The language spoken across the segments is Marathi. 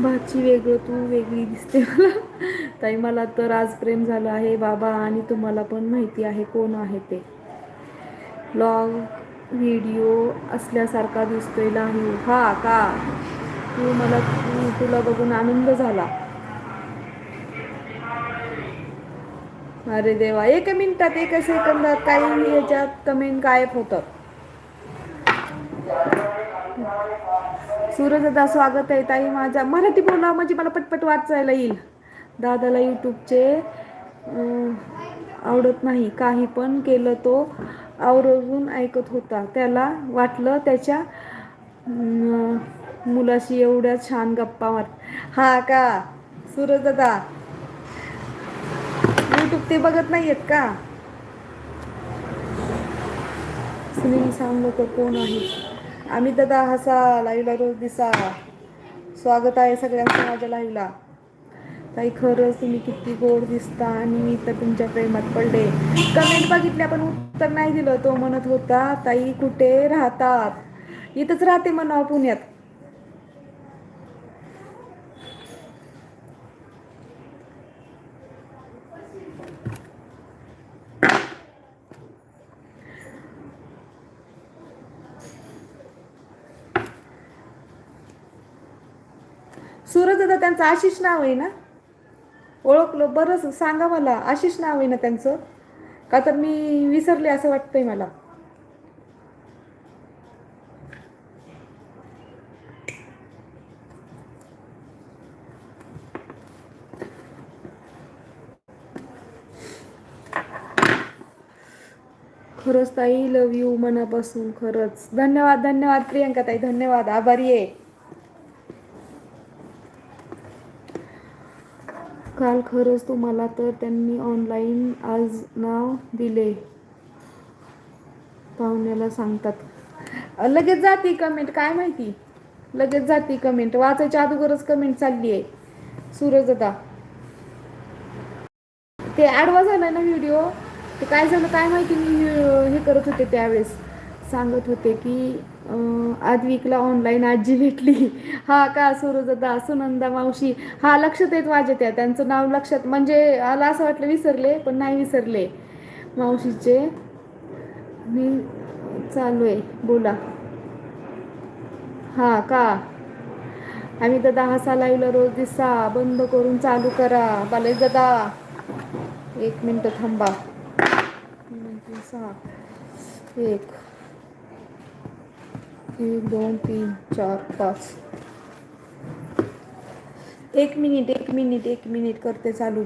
भाची वेगळं तू वेगळी दिसते मला. ताई मला तर आज प्रेम झालं आहे बाबा आणि तुम्हाला पण माहिती आहे कोण आहे ते. ब्लॉग व्हिडिओ असल्यासारखा दिसतोय लाईव्ह. हा का तुला बघून आनंद झाला. अरे देवा, 1 मिनिटात 1 सेकंदात काही याच्यात कमेंट गायब होतं. सूरज दादा स्वागत आहे ताई माझा. मराठी बोला म्हणजे मला पटपट वाचायला येईल. दादाला यूट्यूबचे आवडत नाही, काही पण केलं तो आवर्जून ऐकत होता. त्याला वाटलं त्याच्या मुलाशी एवढ्या छान गप्पा मार. हा का सूरज दादा यूट्यूब ते बघत नाहीयेत का? सुनील सांगलं कोण आहे? आम्ही दादा हसा लाईव्हला रोज दिसा. स्वागत आहे सगळ्यांचं माझ्या लाईव्हला. ताई खरंच तुम्ही किती गोड दिसता आणि मी तर तुमच्या प्रेमात पडले. कमेंट बघितल्या पण उत्तर नाही दिलं. तो म्हणत होता ताई कुठे राहतात? इथंच राहते म्हणावं पुण्यात. सूरज दादा त्यांचं आशिष नाव आहे ना? ओळखलं बरंच सांगा मला. आशिष नाव आहे ना त्यांचं? का तर मी विसरले असं वाटतंय मला. खरंच ताई लव यू मनापासून. खरंच धन्यवाद धन्यवाद प्रियंका ताई, धन्यवाद, आभारी आहे. काल खरंच तुम्हाला तर त्यांनी ऑनलाईन आज नाव दिले. पाहुण्याला सांगतात. लगेच जाती कमेंट, काय माहिती लगेच जाती कमेंट. वाचायच्या अगोदरच कमेंट चालली आहे. सूरज दादा ते आडवा झाला ना व्हिडिओ, ते काय झालं काय माहिती. मी हे करत होते त्यावेळेस सांगत होते की आद्विकला ऑनलाईन आजी भेटली. हा का सूरज दादा, सुनंदा मावशी. हा लक्षात येत माझ्या त्या, त्यांचं नाव लक्षात, म्हणजे मला असं वाटलं विसरले पण नाही विसरले. मावशीचे मी चालू आहे बोला. हा का आम्ही दादा हसा लाईव्हला रोज दिसा. बंद करून चालू करा. बालेश दादा 1 मिनिट थांबा. 6 1 1 2 3 4 5. 1 मिनिट करते चालू.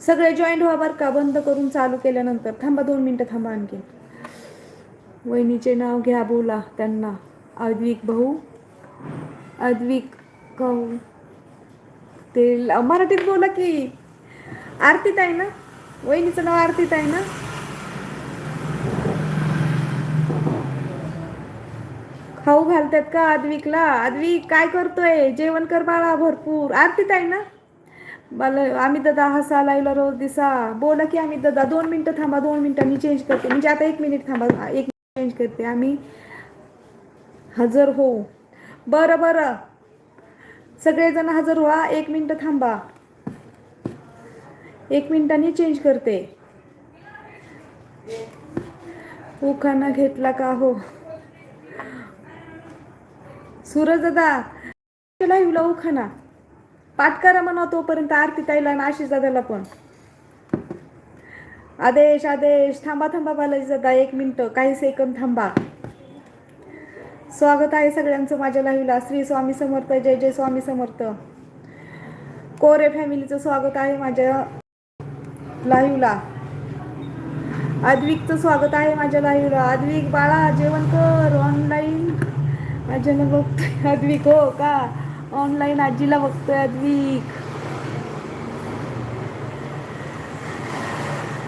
सगळे जॉईंट व्हा बरं का. बंद करून चालू केल्यानंतर थांबा 2 मिनिटं थांबा आणखी. वहिनीचे नाव घ्या बोला त्यांना. आद्विक भाऊ, आद्विक भाऊ ते मराठीत बोला की. आरतीत आहे ना वहिनीचं नाव? आरतीत आहे ना? खाऊ घालतात का आद्विकला? आद्विक काय करतोय? जेवण कर बाळा भरपूर. आरतीत आहे ना? मला आम्ही दादा हसा लाईव्हला रोज दिसा. बोला की आम्ही दादा. 2 मिनिटं थांबा. 2 मिनिटांनी चेंज करते, म्हणजे आता 1 मिनिट थांबा. 1 मिनिट चेंज करते. आम्ही हजर होऊ. बरं बरं सगळेजण हजर व्हा. 1 मिनिट थांबा. 1 मिनिटांनी चेंज करते. उखाणा घेतला का हो सूरज दादा? लाईव्हला उखाणा पाठ करा म्हणा तोपर्यंत. आरती ताईला आणि आशिष दादाला पण. आदेश आदेश. थांबा थांबा बालाजी दादा 1 मिनिट काही सेकंद थांबा. स्वागत आहे सगळ्यांचं माझ्या लाईव्हला. श्री स्वामी समर्थ. जय जय स्वामी समर्थ. कोरे फॅमिलीचं स्वागत आहे माझ्या लाईव्हला. आद्विकचं स्वागत आहे माझ्या लाईव्हला. आद्विक बाळा जेवण कर. ऑनलाईन आजीला बघतोय आद्विक. हो का ऑनलाईन आजीला बघतोय आद्विक.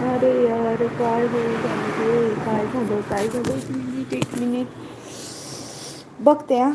अरे यार काय झालं काय झालं काय झालं. 1 मिनिट बघते. हा